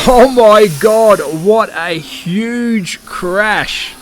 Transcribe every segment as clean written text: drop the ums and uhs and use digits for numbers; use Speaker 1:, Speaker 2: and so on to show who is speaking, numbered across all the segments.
Speaker 1: Oh my god, what a huge crash.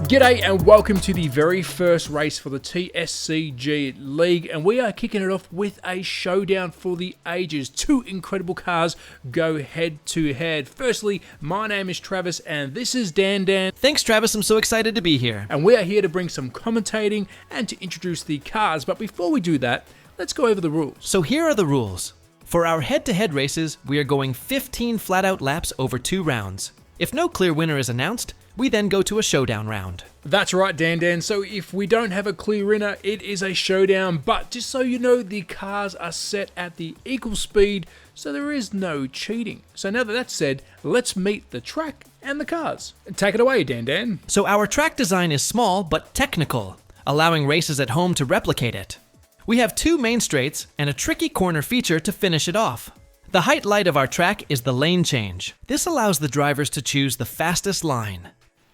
Speaker 1: G'day and welcome to the very first race for the TSCG League, and we are kicking it off with a showdown for the ages. Two incredible cars go head to head. Firstly, my name is Travis and this is Dan.
Speaker 2: Thanks Travis, I'm so excited to be here.
Speaker 1: And we are here to bring some commentating and to introduce the cars, but before we do that, let's go over the rules.
Speaker 2: So here are the rules. For our head-to-head races, we are going 15 flat-out laps over 2 rounds. If no clear winner is announced, we then go to a showdown round.
Speaker 1: That's right, Dan. So if we don't have a clear winner, it is a showdown. But just so you know, the cars are set at the equal speed, so there is no cheating. So now that that's said, let's meet the track and the cars. Take it away, Dan.
Speaker 2: So our track design is small but technical, allowing racers at home to replicate it. We have 2 main straights and a tricky corner feature to finish it off. The highlight of our track is the lane change. This allows the drivers to choose the fastest line.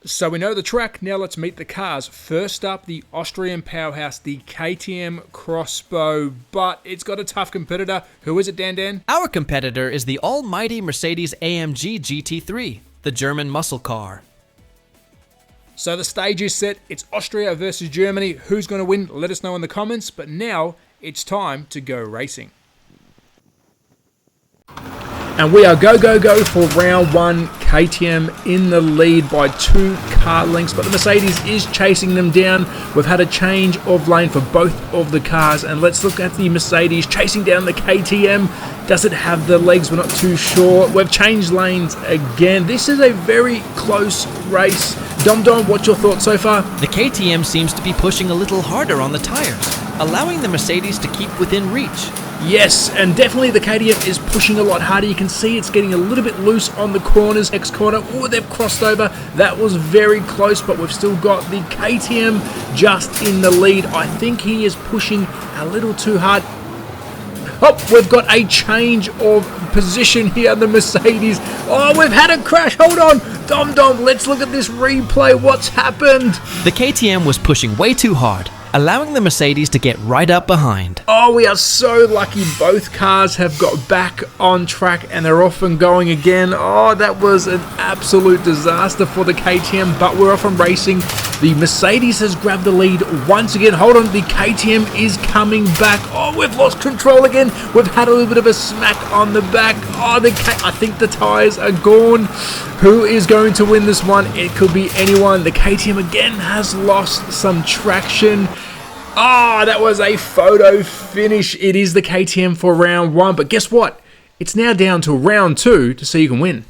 Speaker 1: So we know the track, now let's meet the cars. First up, the Austrian powerhouse, the KTM Crossbow, but it's got a tough competitor. Who is it, Dan?
Speaker 2: Our competitor is the almighty Mercedes AMG GT3, the German muscle car.
Speaker 1: So the stage is set, it's Austria versus Germany. Who's going to win? Let us know in the comments, but now it's time to go racing. And we are go for round 1. KTM in the lead by 2 car lengths, but the Mercedes is chasing them down. We've had a change of lane for both of the cars, and let's look at the Mercedes chasing down the KTM. Does it have the legs? We're not too sure. We've changed lanes again. This is a very close race. Dom, what's your thoughts so far?
Speaker 2: The KTM seems to be pushing a little harder on the tires, allowing the Mercedes to keep within reach.
Speaker 1: Yes, and definitely the KTM is pushing a lot harder. You can see it's getting a little bit loose on the corners. Next corner, they've crossed over. That was very close, but we've still got the KTM just in the lead. I think he is pushing a little too hard. Oh, we've got a change of position here, the Mercedes. Oh, we've had a crash. Hold on. Dom, let's look at this replay. What's happened?
Speaker 2: The KTM was pushing way too hard, allowing the Mercedes to get right up behind.
Speaker 1: Oh, we are so lucky both cars have got back on track and they're off and going again. Oh, that was an absolute disaster for the KTM, but we're off and racing. The Mercedes has grabbed the lead once again. Hold on, the KTM is coming back. Oh, we've lost control again. We've had a little bit of a smack on the back. Oh, I think the tyres are gone. Who is going to win this one? It could be anyone. The KTM again has lost some traction. Ah, that was a photo finish. It is the KTM for round 1, but guess what? It's now down to round 2 to see who can win.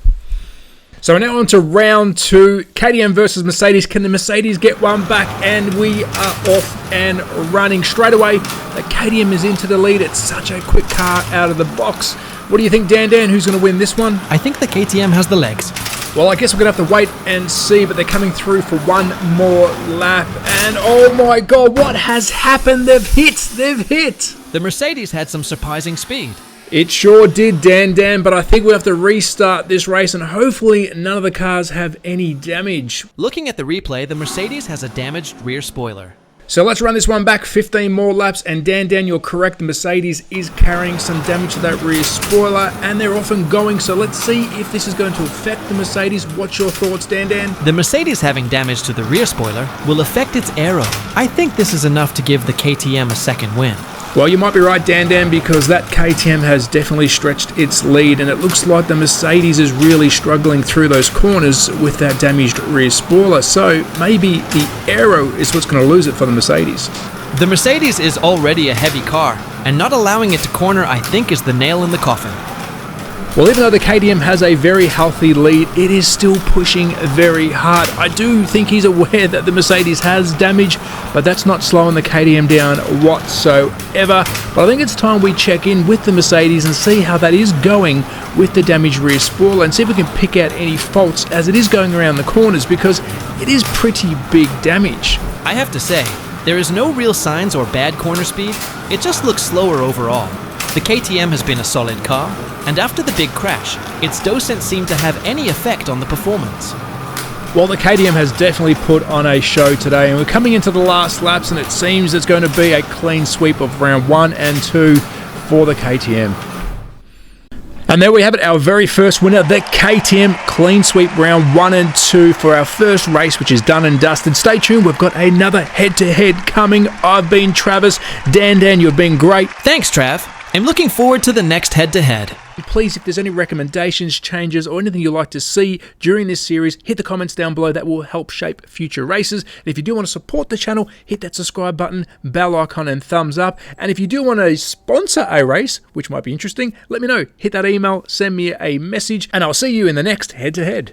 Speaker 1: So we're now on to round 2, KTM versus Mercedes. Can the Mercedes get one back? And we are off and running straight away. The KTM is into the lead. It's such a quick car out of the box. What do you think, Dan? Who's going to win this one?
Speaker 2: I think the KTM has the legs.
Speaker 1: Well, I guess we're going to have to wait and see, but they're coming through for one more lap. And oh my god, what has happened? They've hit!
Speaker 2: The Mercedes had some surprising speed.
Speaker 1: It sure did, Dan, but I think we'll have to restart this race and hopefully none of the cars have any damage.
Speaker 2: Looking at the replay, the Mercedes has a damaged rear spoiler.
Speaker 1: So let's run this one back 15 more laps, and Dan, you're correct, the Mercedes is carrying some damage to that rear spoiler and they're off and going, so let's see if this is going to affect the Mercedes. What's your thoughts, Dan?
Speaker 2: The Mercedes having damage to the rear spoiler will affect its aero. I think this is enough to give the KTM a second win.
Speaker 1: Well, you might be right, Dan, because that KTM has definitely stretched its lead, and it looks like the Mercedes is really struggling through those corners with that damaged rear spoiler. So maybe the aero is what's going to lose it for the Mercedes.
Speaker 2: The Mercedes is already a heavy car, and not allowing it to corner I think is the nail in the coffin.
Speaker 1: Well, even though the KTM has a very healthy lead, it is still pushing very hard. I do think he's aware that the Mercedes has damage, but that's not slowing the KTM down whatsoever. But I think it's time we check in with the Mercedes and see how that is going with the damaged rear spoiler and see if we can pick out any faults as it is going around the corners, because it is pretty big damage.
Speaker 2: I have to say, there is no real signs or bad corner speed. It just looks slower overall. The KTM has been a solid car, and after the big crash, its docent seemed to have any effect on the performance.
Speaker 1: Well, the KTM has definitely put on a show today, and we're coming into the last laps, and it seems it's going to be a clean sweep of round 1 and 2 for the KTM. And there we have it, our very first winner, the KTM clean sweep round 1 and 2 for our first race, which is done and dusted. Stay tuned, we've got another head-to-head coming. I've been Travis. Dan, you've been great.
Speaker 2: Thanks, Trav. I'm looking forward to the next head-to-head.
Speaker 1: Please, if there's any recommendations, changes, or anything you'd like to see during this series, hit the comments down below. That will help shape future races. And if you do want to support the channel, hit that subscribe button, bell icon, and thumbs up. And if you do want to sponsor a race, which might be interesting, let me know. Hit that email, send me a message, and I'll see you in the next head-to-head.